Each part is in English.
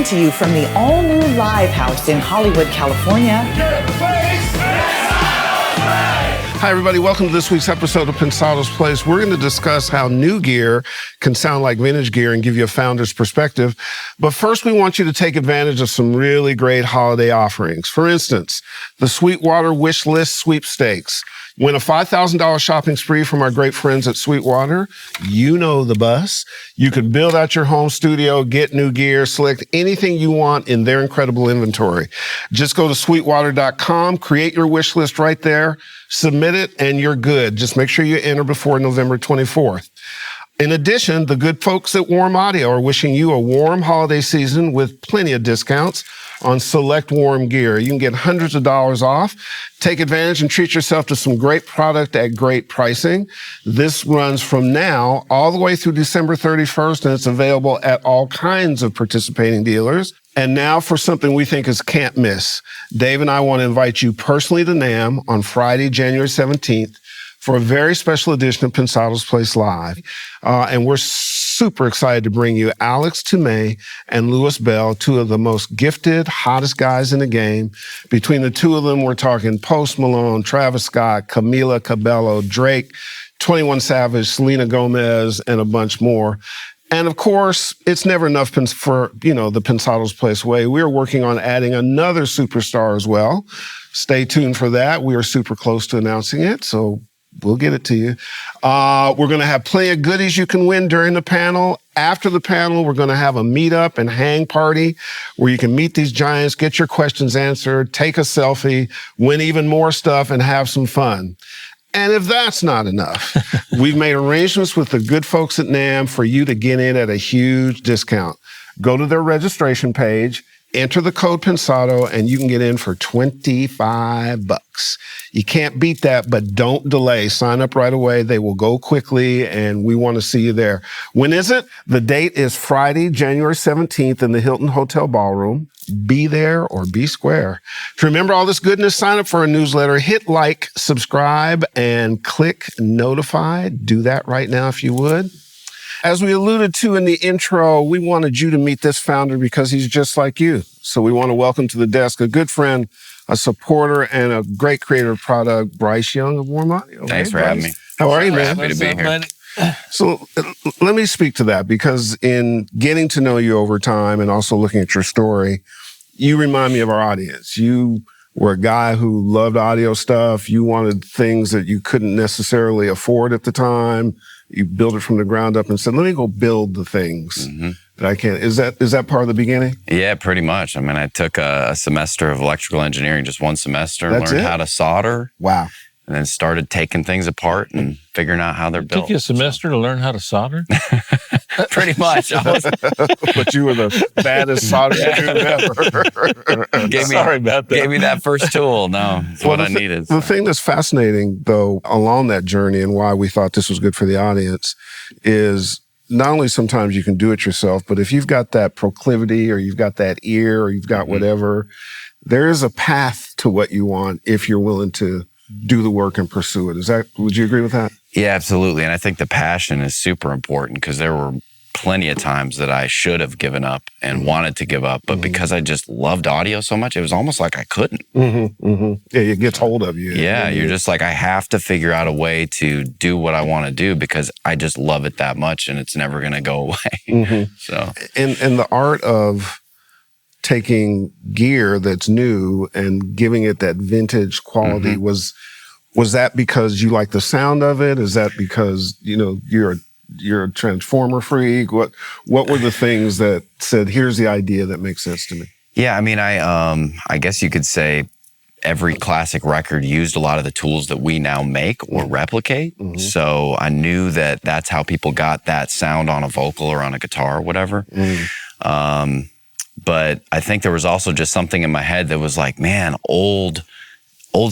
Coming to you from the all-new Live House in Hollywood, California. Hi, everybody. Welcome to this week's episode of Pensado's Place. We're going to discuss how new gear can sound like vintage gear and give you a founder's perspective. But first, we want you to take advantage of some really great holiday offerings. For instance, the Sweetwater Wish List Sweepstakes. Win a $5,000 shopping spree from our great friends at Sweetwater. You know the bus. You can build out your home studio, get new gear, select anything you want in their incredible inventory. Just go to sweetwater.com, create your wish list right there, submit it, and you're good. Just make sure you enter before November 24th. In addition, the good folks at Warm Audio are wishing you a warm holiday season with plenty of discounts on select Warm gear. You can get hundreds of dollars off. Take advantage and treat yourself to some great product at great pricing. This runs from now all the way through December 31st, and it's available at all kinds of participating dealers. And now for something we think is can't miss. Dave and I want to invite you personally to NAMM on Friday, January 17th, for a very special edition of Pensado's Place Live. And we're super excited to bring you Alex Toomey and Louis Bell, two of the most gifted, hottest guys in the game. Between the two of them, we're talking Post Malone, Travis Scott, Camila Cabello, Drake, 21 Savage, Selena Gomez, and a bunch more. And of course, it's never enough for, the Pensado's Place way. We're working on adding another superstar as well. Stay tuned for that. We are super close to announcing it, so we'll get it to you. We're going to have plenty of goodies you can win during the panel. After the panel, we're going to have a meetup and hang party where you can meet these giants, get your questions answered, take a selfie, win even more stuff, and have some fun. And if that's not enough, we've made arrangements with the good folks at NAMM for you to get in at a huge discount. Go to their registration page, enter the code Pensado, and you can get in for $25. You can't beat that, but don't delay. Sign up right away. They will go quickly, and we want to see you there. When is it? The date is Friday, January 17th in the Hilton Hotel Ballroom. Be there or be square. To remember all this goodness, sign up for our newsletter, hit like, subscribe, and click notify. Do that right now if you would. As we alluded to in the intro, we wanted you to meet this founder because he's just like you. So we want to welcome to the desk a good friend, a supporter, and a great creator of product, Bryce Young of Warm Audio. Thanks for having me. How are you, man? Happy to be here. So let me speak to that, because in getting to know you over time and also looking at your story, you remind me of our audience. You were a guy who loved audio stuff. You wanted things that you couldn't necessarily afford at the time. You built it from the ground up and said, let me go build the things that I can. Is that part of the beginning? Yeah, pretty much. I mean, I took a semester of electrical engineering, just one semester, and learned how to solder. Wow. And then started taking things apart and figuring out how they're built. Took you a semester to learn how to solder? Pretty much. But you were the baddest soldering student ever. Sorry about that. Gave me that first tool. No, it's what I needed. The thing that's fascinating, though, along that journey and why we thought this was good for the audience is not only sometimes you can do it yourself, but if you've got that proclivity or you've got that ear or you've got whatever, there is a path to what you want if you're willing to do the work and pursue it. Would you agree with that? Yeah, absolutely. And I think the passion is super important, because there were plenty of times that I should have given up and wanted to give up, but because I just loved audio so much, it was almost like I couldn't. Yeah, it gets hold of you. Yeah, you're just like, I have to figure out a way to do what I want to do because I just love it that much and it's never going to go away. So, and the art of taking gear that's new and giving it that vintage quality was that because you like the sound of it? Is that because, you're a Transformer freak? What were the things that said, here's the idea that makes sense to me? Yeah, I mean, I guess you could say every classic record used a lot of the tools that we now make or replicate. So I knew that that's how people got that sound on a vocal or on a guitar or whatever. But I think there was also just something in my head that was like, man, old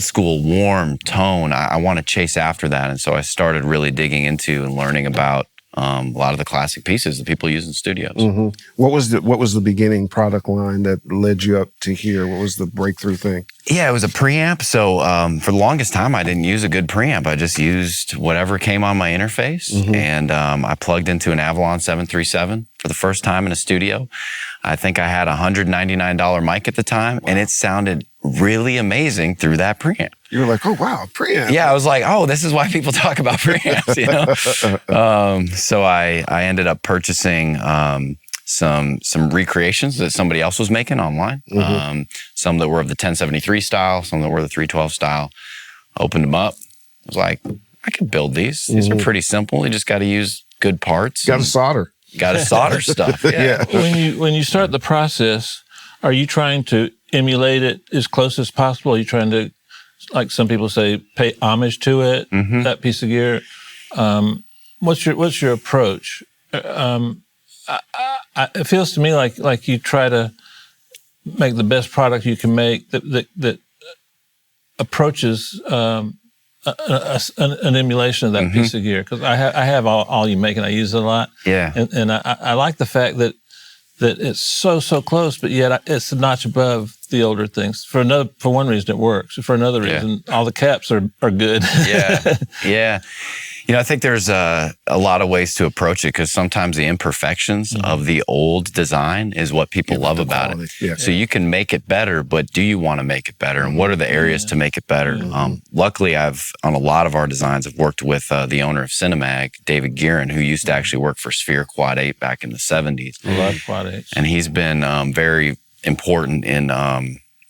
school, warm tone. I want to chase after that. And so I started really digging into and learning about a lot of the classic pieces that people use in studios. Mm-hmm. What was the beginning product line that led you up to here? What was the breakthrough thing? Yeah, it was a preamp. So for the longest time, I didn't use a good preamp. I just used whatever came on my interface. And I plugged into an Avalon 737 for the first time in a studio. I think I had a $199 mic at the time, and it sounded really amazing through that preamp. You were like, oh, wow, preamp. Yeah, I was like, oh, this is why people talk about preamps, you know? So I ended up purchasing some recreations that somebody else was making online. Some that were of the 1073 style, some that were the 312 style. Opened them up. I was like, I could build these. These are pretty simple. You just got to use good parts. Got to solder. Got to solder stuff. Yeah. When you start the process, are you trying to emulate it as close as possible? Are you trying to, like some people say, pay homage to it, that piece of gear? What's your approach? It feels to me like you try to make the best product you can make that approaches an emulation of that piece of gear, because I have all you make and I use it a lot. Yeah. And I like the fact that it's so close, but yet it's a notch above the older things. For one reason it works. For another reason, all the caps are good. Yeah. Yeah. You know, I think there's a lot of ways to approach it, because sometimes the imperfections of the old design is what people love about it. Yeah. So you can make it better, but do you want to make it better? And what are the areas to make it better? Luckily, on a lot of our designs, I've worked with the owner of Cinemag, David Guerin, who used to actually work for Sphere Quad 8 back in the 70s. I love Quad 8. And he's been very important in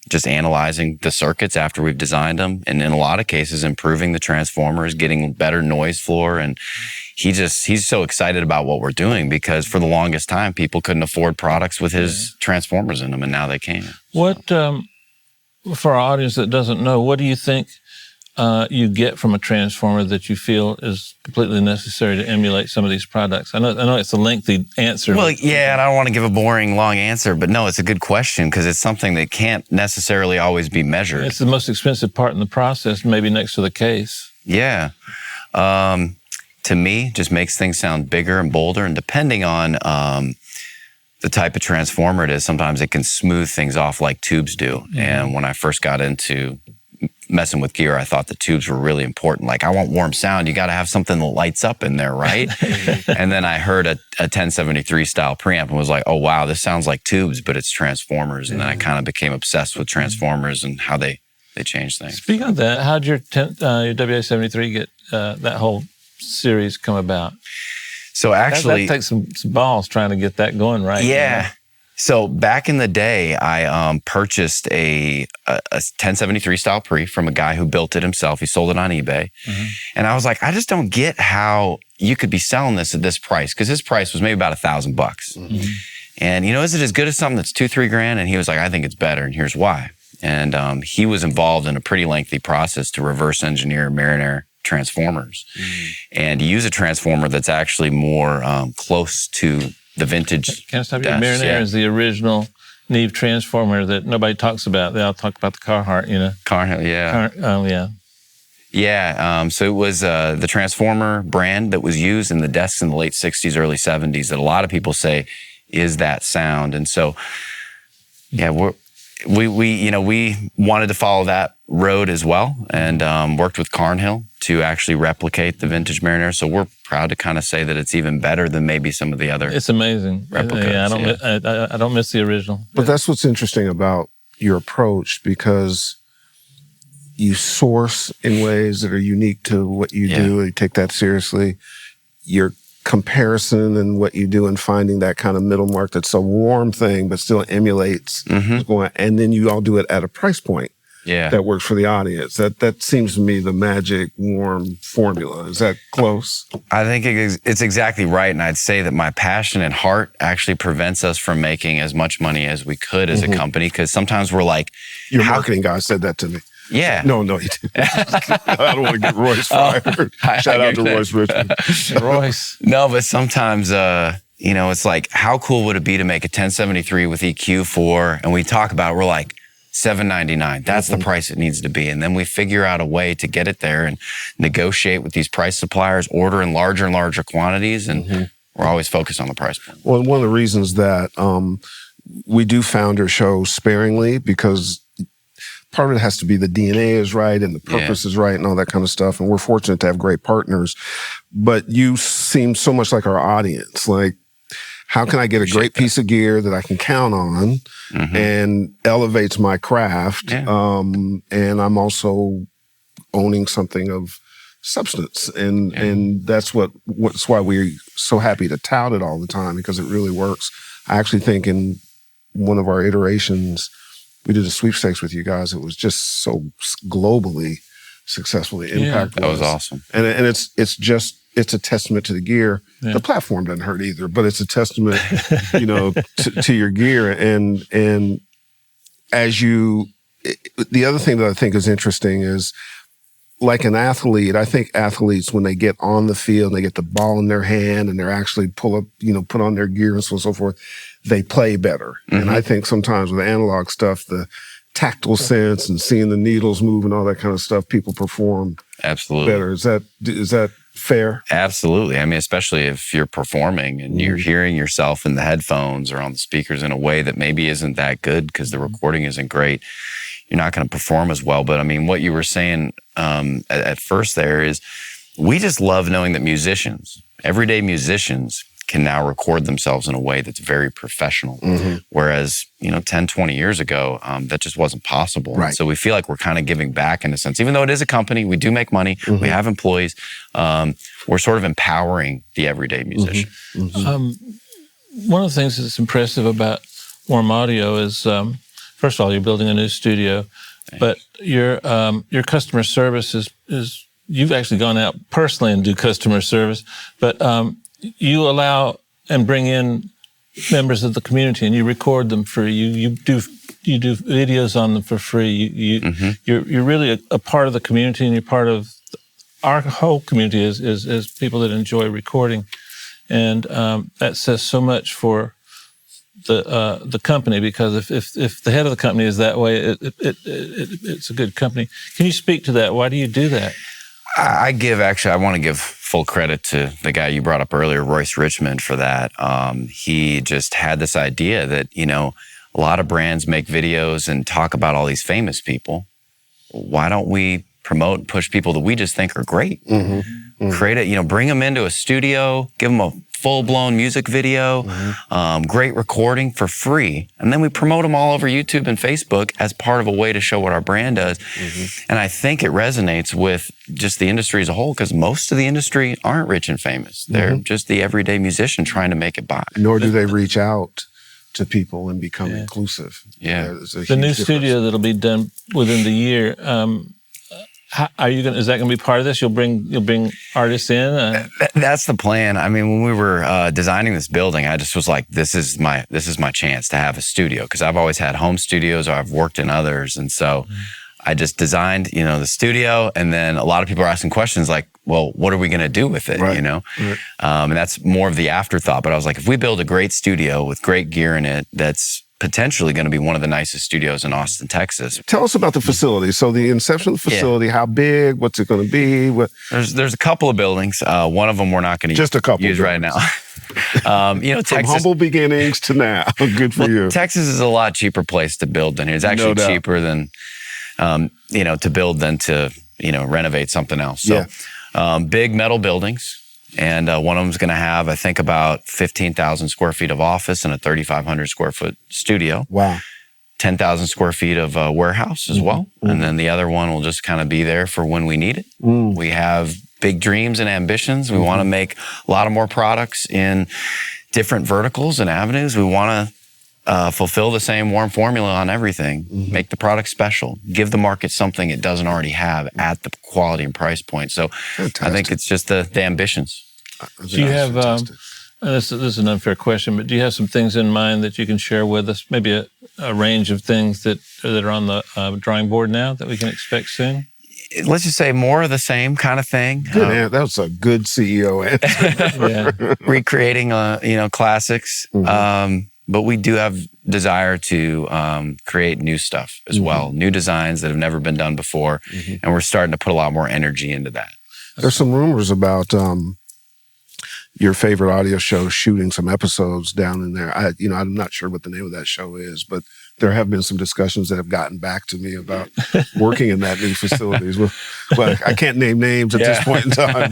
just analyzing the circuits after we've designed them, and in a lot of cases improving the transformers, getting better noise floor. And he's so excited about what we're doing, because for the longest time people couldn't afford products with his transformers in them, and now they can. What for our audience that doesn't know, what do you think you get from a transformer that you feel is completely necessary to emulate some of these products? I know it's a lengthy answer. Well, yeah, and I don't want to give a boring, long answer, but no, it's a good question, because it's something that can't necessarily always be measured. It's the most expensive part in the process, maybe next to the case. Yeah. To me, just makes things sound bigger and bolder, and depending on the type of transformer it is, sometimes it can smooth things off like tubes do. And when I first got into messing with gear, I thought the tubes were really important. Like, I want warm sound, you got to have something that lights up in there, right? And then I heard a 1073 style preamp and was like, oh wow, this sounds like tubes, but it's transformers. And then I kind of became obsessed with transformers and how they change things. Speaking of that, how'd your WA-73 get that whole series come about? So actually, that takes some balls trying to get that going, right? Yeah. You know? So back in the day, I purchased a 1073 style pre from a guy who built it himself. He sold it on eBay. And I was like, I just don't get how you could be selling this at this price, because his price was maybe about $1,000. And, you know, is it as good as something that's $2-3 grand? And he was like, I think it's better, and here's why. And he was involved in a pretty lengthy process to reverse engineer Mariner transformers and use a transformer that's actually more close to the vintage. Can't stop you. Mariner is the original Neve transformer that nobody talks about. They all talk about the Carhartt, you know. Carhartt, yeah. Yeah. So it was the transformer brand that was used in the desks in the late 60s, early 70s that a lot of people say is that sound. And so, yeah, we wanted to follow that road as well, and worked with Carnhill to actually replicate the vintage Mariner. So we're proud to kind of say that it's even better than maybe some of the other. It's amazing. Replicas. Yeah, I don't miss the original. But that's what's interesting about your approach, because you source in ways that are unique to what you do. You take that seriously. Your comparison and what you do and finding that kind of middle mark that's a warm thing but still emulates what's going on. And then you all do it at a price point that works for the audience. That seems to me the magic warm formula. Is that close? I think it's exactly right. And I'd say that my passion and heart actually prevents us from making as much money as we could as a company, because sometimes we're like... Your marketing guy said that to me. Yeah. No, you didn't. I don't want to get Royce fired. Shout out to Royce Richmond. Royce. No, but sometimes, it's like, how cool would it be to make a 1073 with EQ4? And we talk about it, we're like, $799. That's the price it needs to be. And then we figure out a way to get it there and negotiate with these price suppliers, order in larger and larger quantities. And we're always focused on the price point. Well, one of the reasons that we do founder shows sparingly, because part of it has to be the DNA is right and the purpose is right and all that kind of stuff. And we're fortunate to have great partners. But you seem so much like our audience. Like, how can I get a great piece of gear that I can count on and elevates my craft? And I'm also owning something of substance. And that's why we're so happy to tout it all the time, because it really works. I actually think in one of our iterations, we did a sweepstakes with you guys. It was just so globally successful. The impact that was awesome. And it's a testament to the gear. The platform doesn't hurt either, but it's a testament, to your gear. And the other thing that I think is interesting is, like an athlete, I think athletes, when they get on the field and they get the ball in their hand and they're actually put on their gear and so on and so forth, they play better. And I think sometimes with analog stuff, the tactile sense and seeing the needles move and all that kind of stuff, people perform better. Is that fair? Absolutely. I mean, especially if you're performing and you're hearing yourself in the headphones or on the speakers in a way that maybe isn't that good because the recording isn't great, you're not going to perform as well. But I mean, what you were saying at first there is, we just love knowing that everyday musicians, can now record themselves in a way that's very professional. Whereas, 10, 20 years ago, that just wasn't possible. Right. So we feel like we're kind of giving back in a sense. Even though it is a company, we do make money, we have employees, we're sort of empowering the everyday musician. One of the things that's impressive about Warm Audio is, first of all, you're building a new studio, but your customer service is you've actually gone out personally and do customer service, but you allow and bring in members of the community and you record them free. You do videos on them for free. You're really a part of the community, and you're part of our whole community is people that enjoy recording, and that says so much for the company, because if the head of the company is that way, it's a good company. Can you speak to that? Why do you do that? I want to give full credit to the guy you brought up earlier, Royce Richmond, for that. He just had this idea that, a lot of brands make videos and talk about all these famous people. Why don't we promote and push people that we just think are great? Create it, bring them into a studio, give them a full-blown music video, great recording for free. And then we promote them all over YouTube and Facebook as part of a way to show what our brand does. And I think it resonates with just the industry as a whole, because most of the industry aren't rich and famous. They're just the everyday musician trying to make it by. Nor do they reach out to people and become inclusive. The new studio that'll be done within the year, is that going to be part of this? You'll bring artists in? That's the plan. I mean, when we were designing this building, I just was like, this is my chance to have a studio, because I've always had home studios, or I've worked in others. And so I just designed, the studio. And then a lot of people are asking questions like, well, what are we going to do with it? And that's more of the afterthought. But I was like, if we build a great studio with great gear in it, that's potentially going to be one of the nicest studios in Austin, Texas. Tell us about the facility. So the inception of the facility, how big, what's it going to be? There's a couple of buildings. One of them we're not going to use right now. Texas, from humble beginnings to now. Good for you. Texas is a lot cheaper place to build than here. It's actually cheaper than, to build than to, renovate something else. So big metal buildings. And one of them is going to have, I think, about 15,000 square feet of office and a 3,500 square foot studio. Wow. 10,000 square feet of warehouse as well. And then the other one will just kind of be there for when we need it. We have big dreams and ambitions. We want to make a lot of more products in different verticals and avenues. We want to fulfill the same warm formula on everything, make the product special, give the market something it doesn't already have at the quality and price point. So I think it's just the ambitions. Do you have, this is an unfair question, but do you have some things in mind that you can share with us? Maybe a range of things that are on the drawing board now that we can expect soon? Let's just say more of the same kind of thing. Good, that was a good CEO answer. Recreating, classics. but we do have desire to create new stuff as well, new designs that have never been done before, and we're starting to put a lot more energy into that. There's some rumors about your favorite audio show shooting some episodes down in there. I'm not sure what the name of that show is, but there have been some discussions that have gotten back to me about working in that new facilities. Well, I can't name names at this point in time,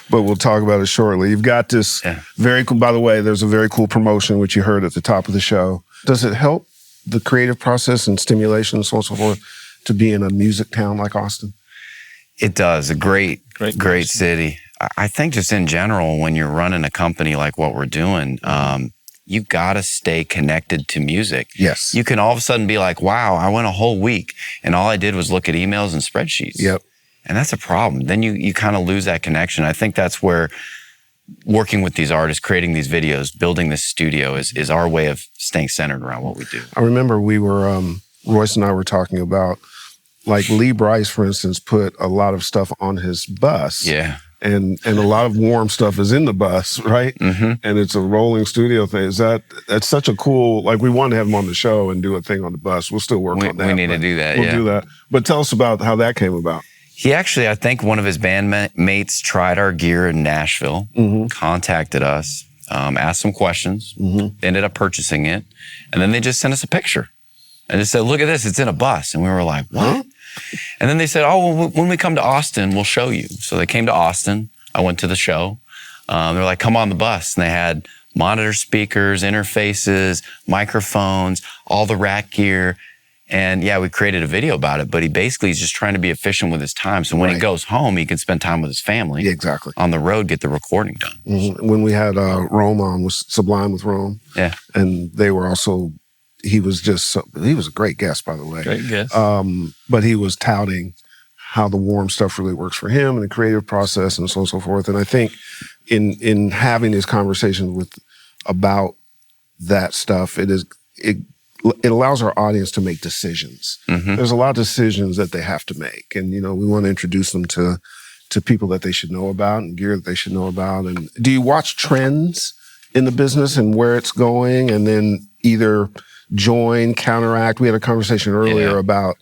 but we'll talk about it shortly. You've got this very cool, by the way, there's a very cool promotion, which you heard at the top of the show. Does it help the creative process and stimulation and so on and so forth to be in a music town like Austin? It does. A great city. I think just in general, when you're running a company like what we're doing, you got to stay connected to music. Yes. You can all of a sudden be like, wow, I went a whole week and all I did was look at emails and spreadsheets. Yep. And that's a problem. Then you kind of lose that connection. I think that's where working with these artists, creating these videos, building this studio is our way of staying centered around what we do. I remember we were, Royce and I were talking about, like Lee Brice, for instance, put a lot of stuff on his bus. Yeah. And a lot of warm stuff is in the bus, right? Mm-hmm. And it's a rolling studio thing. That's such a cool, like we want to have him on the show and do a thing on the bus. We'll still work on that. We need to do that, We'll do that. But tell us about how that came about. He actually, I think one of his bandmates tried our gear in Nashville, contacted us, asked some questions, ended up purchasing it, and then they just sent us a picture. And just said, look at this, it's in a bus. And we were like, what? And then they said, oh, well, when we come to Austin, we'll show you. So they came to Austin. I went to the show. They were like, come on the bus. And they had monitor speakers, interfaces, microphones, all the rack gear. And yeah, we created a video about it, but he basically is just trying to be efficient with his time. So when he goes home, he can spend time with his family. Yeah, exactly. On the road, get the recording done. Mm-hmm. When we had Rome on, was Sublime with Rome. Yeah. And they were also, he was a great guest, by the way. Great guest. But he was touting how the warm stuff really works for him and the creative process and so on and so forth. And I think in having these conversations about that stuff, it allows our audience to make decisions. Mm-hmm. There's a lot of decisions that they have to make. And, we want to introduce them to people that they should know about and gear that they should know about. And do you watch trends in the business and where it's going and then either join, counteract? We had a conversation earlier about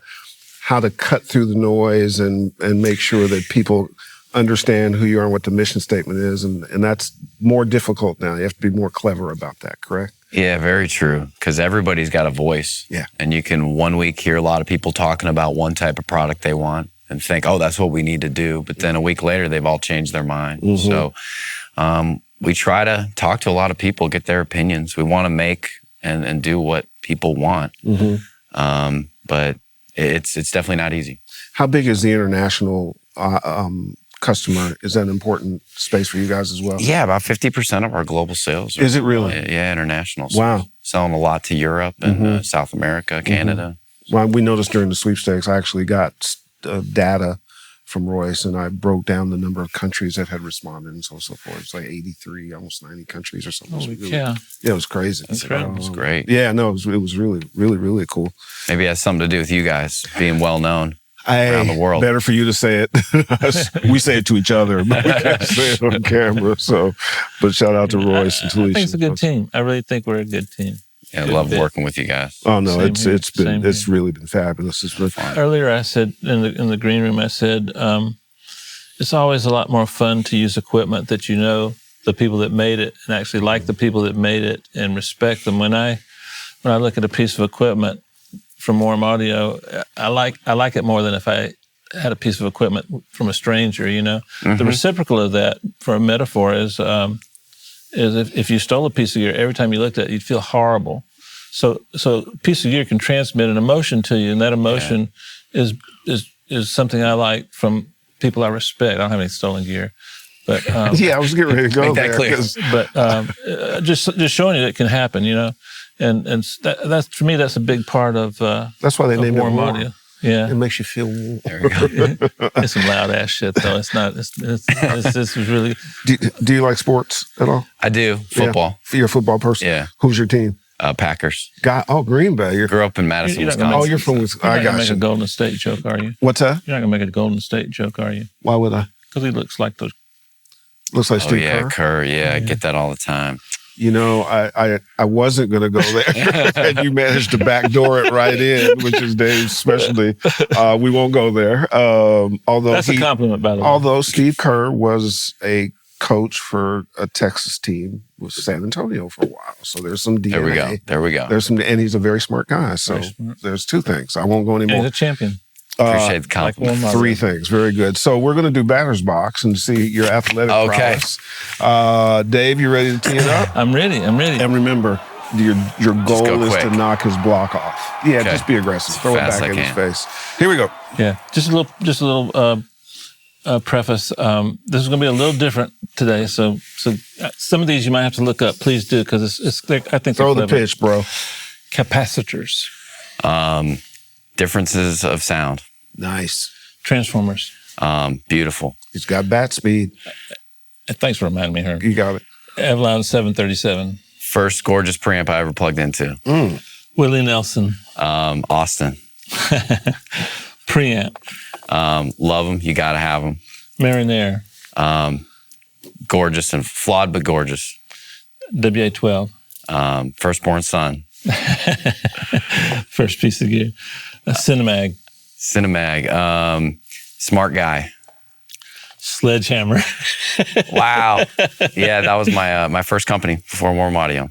how to cut through the noise and make sure that people understand who you are and what the mission statement is. And that's more difficult now. You have to be more clever about that, correct? Yeah, very true. Because everybody's got a voice. Yeah. And you can one week hear a lot of people talking about one type of product they want and think, oh, that's what we need to do. But then a week later, they've all changed their mind. Mm-hmm. So we try to talk to a lot of people, get their opinions. We want to make and do what people want. Mm-hmm. But it's definitely not easy. How big is the international customer? Is that an important space for you guys as well? Yeah, about 50% of our global sales. Is it really? Yeah, international. Wow. Selling a lot to Europe and South America, Canada. Mm-hmm. Well, we noticed during the sweepstakes, I actually got data from Royce, and I broke down the number of countries that had responded and so on and so forth. It's like 83, almost 90 countries or something. Yeah, it was crazy. It was great. Yeah, no, it was really, really, really cool. Maybe it has something to do with you guys being well known around the world. Better for you to say it. We say it to each other, but we can't say it on camera. So, but shout out to Royce and Talisha. I think it's a good team. I really think we're a good team. Yeah, I love working with you guys. Oh no, it's really been fabulous. It's been fun. Earlier, I said in the green room, I said it's always a lot more fun to use equipment that the people that made it and actually like the people that made it and respect them. When I look at a piece of equipment from Warm Audio, I like it more than if I had a piece of equipment from a stranger. Mm-hmm. The reciprocal of that, for a metaphor, is if you stole a piece of gear, every time you looked at it, you'd feel horrible. So a piece of gear can transmit an emotion to you, and that emotion is something I like from people I respect. I don't have any stolen gear, but yeah, I was getting ready to go make that clear. But just showing you that it can happen, and that's for me, that's a big part of that's why they named it Warm Audio. Yeah, it makes you feel warm. There we go. It's some loud ass shit though. It's not. This is really. Do you like sports at all? I do. Football. Yeah. You're a football person. Yeah. Who's your team? Packers. Green Bay. Grew up in Madison, Wisconsin. You're from Wisconsin. You're not gonna make a Golden State joke, are you? What's that? You're not gonna make a Golden State joke, are you? Why would I? Because he looks like those. Looks like Steve Kerr. Yeah, I get that all the time. You know, I wasn't going to go there, and you managed to backdoor it right in, which is Dave's specialty. We won't go there. Although That's a compliment, by the way. Although Steve Kerr was a coach for a Texas team with San Antonio for a while, so there's some DNA. There we go. There's some, and he's a very smart guy. So there's two things. I won't go And anymore. he's a champion. Appreciate the compliment. Like Three things. Very good. So we're going to do batter's box and see your athletic prowess. Dave, you ready to tee it up? I'm ready. And remember, your goal go is quick. to knock his block off. Yeah, Okay. just be aggressive. Throw it Fast back as in I his can. face. Here we go. Yeah, just a little preface. This is going to be a little different today. So some of these you might have to look up. Please do, because it's I think Throw they're the clever. pitch, bro. Capacitors, Differences of sound. Nice. transformers. Beautiful. He's got bat speed. Thanks for reminding me, Herb. You got it. Avalon 737. First gorgeous preamp I ever plugged into. Willie Nelson Austin. preamp. Love them. You got to have them. Marinair Gorgeous and flawed, but gorgeous. WA12. Firstborn son. First piece of gear. Cinemag. Cinemag. Smart guy. Sledgehammer. Wow. Yeah, that was my first company before Warm Audio.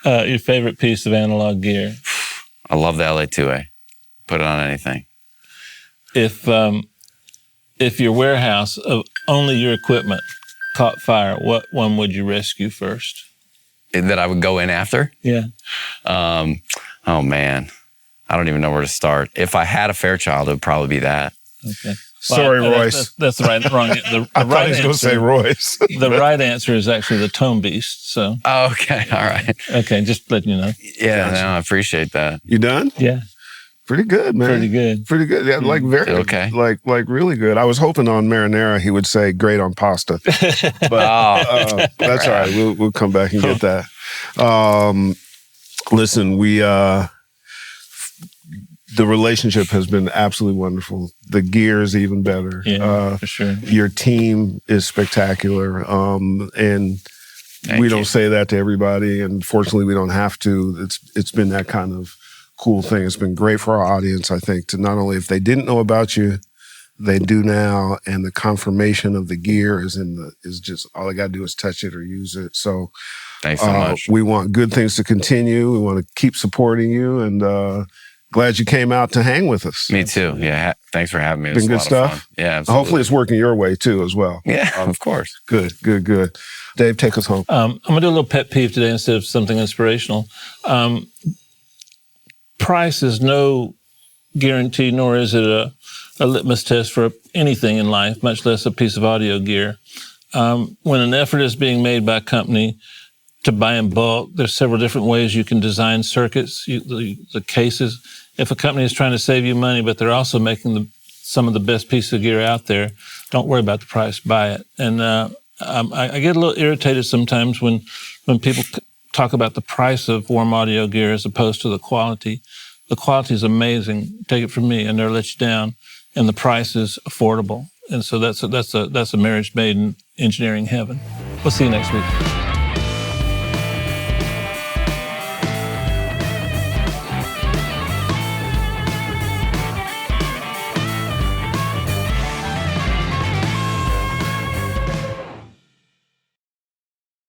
Your favorite piece of analog gear. I love the LA2A. Put it on anything. If your warehouse of only your equipment caught fire, what one would you rescue first? That I would go in after? Yeah. Oh, man. I don't even know where to start. If I had a Fairchild, it would probably be that. Okay. Sorry, Well, Royce. That's the right, wrong. The I thought right he was going to say answer. Royce. The right answer is actually the Tone Beast. So, Oh, okay. All right. okay, just letting you know. Yeah, no, I appreciate that. You done? Yeah, Pretty good, man. pretty good. Pretty good. Yeah, like very Okay. Like really good. I was hoping on marinara he would say great on pasta, but Oh, that's all right. We'll come back and get that. Listen, the relationship has been absolutely wonderful. The gear is even better. Yeah, for sure. Your team is spectacular, and Thank we you. don't say that to everybody, and fortunately, we don't have to. It's been that kind of cool thing. It's been great for our audience, I think, to not only if they didn't know about you, they do now, and the confirmation of the gear is just all they got to do is touch it or use it. So thanks so much. we want good things to continue. We want to keep supporting you, and glad you came out to hang with us. Me too. Yeah. Thanks for having me. It was Been a good lot of stuff? fun. Yeah. Absolutely. Hopefully, it's working your way too as well. Yeah, of course. Good. Dave, take us home. I'm going to do a little pet peeve today instead of something inspirational. Price is no guarantee, nor is it a litmus test for anything in life, much less a piece of audio gear. When an effort is being made by a company to buy in bulk, there's several different ways you can design circuits, the cases. If a company is trying to save you money, but they're also making some of the best piece of gear out there, don't worry about the price, buy it. And I get a little irritated sometimes when people talk about the price of Warm Audio gear as opposed to the quality. The quality is amazing. Take it from me, and they'll let you down. And the price is affordable. And so that's a marriage made in engineering heaven. We'll see you next week.